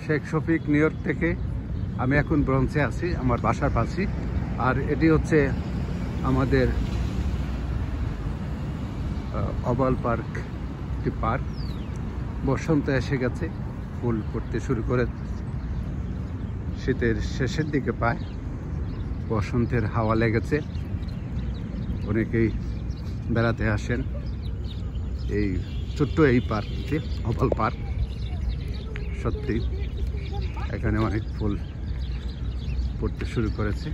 Sheikh Shafiq, new York থেকে। আমি এখন ব্রঞ্চে আছি, আমার বাসার পাশে। আর এটি হচ্ছে আমাদের ওভাল পার্ক, একটি পার্ক। বসন্ত এসে গেছে, ফুল ফুটতে শুরু করে। শীতের শেষের দিকে পায়, বসন্তের হাওয়া লেগেছে। অনেকেই বেড়াতে আসেন এই ছোট্ট এই পার্কটিতে, ওভাল পার্ক। সত্যি এখানে অনেক ফুল ফুটতে শুরু করেছে।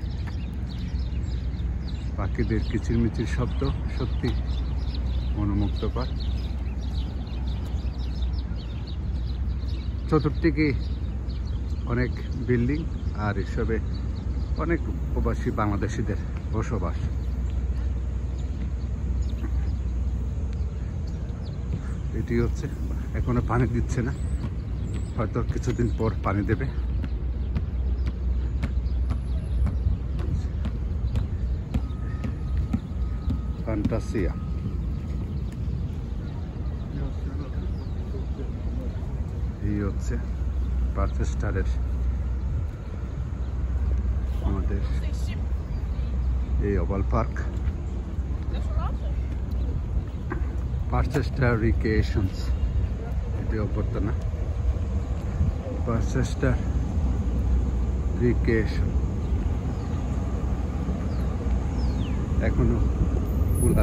পাখিদের কিচিরমিচির শব্দ সত্যি মনোমুগ্ধকর। চতুর্দিকে অনেক বিল্ডিং, আর এসবে অনেক প্রবাসী বাংলাদেশিদের বসবাস। এটি হচ্ছে, এখনো পানি দিচ্ছে না, হয়তো কিছুদিন পর পানি দেবে। ফ্যান্টাসিয়া। এই হচ্ছে পারচেস্টারের আমাদের এই ওভাল পার্ক, পারচেস্টার রিক্রিয়েশনস। এটি অভ্যর্থনা, পারচেস্টার রিক্রিয়েশন। এখনো ফুল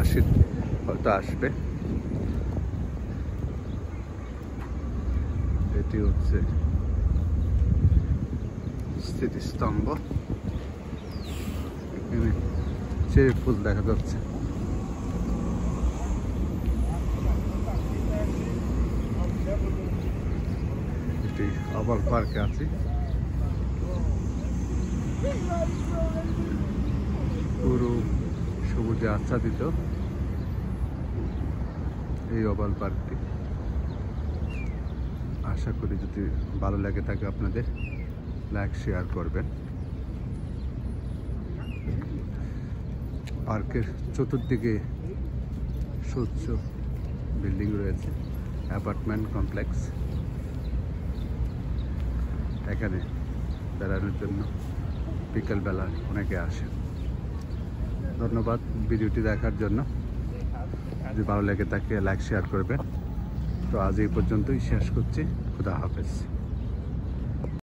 হয়তো আসবে। এটি হচ্ছে স্মৃতিস্তম্ভ, এখানে চেরি ফুল দেখা যাচ্ছে। এটি ওভাল পার্কে আছি। পুরো সবুজে আচ্ছাদিত এই ওভাল পার্কটি। আশা করি যদি ভালো লাগে থাকে আপনাদের, লাইক শেয়ার করবেন। পার্কের চতুর্দিকে স্বচ্ছ বিল্ডিং রয়েছে, অ্যাপার্টমেন্ট কমপ্লেক্স। এখানে বেড়ানোর জন্য বিকেলবেলা অনেকে আসে। ধন্যবাদ ভিডিওটি দেখার জন্য। যদি ভালো লাগে থাকে লাইক শেয়ার করবেন। তো আজ এই পর্যন্তই শেষ করছি। খুদা হাফেজ।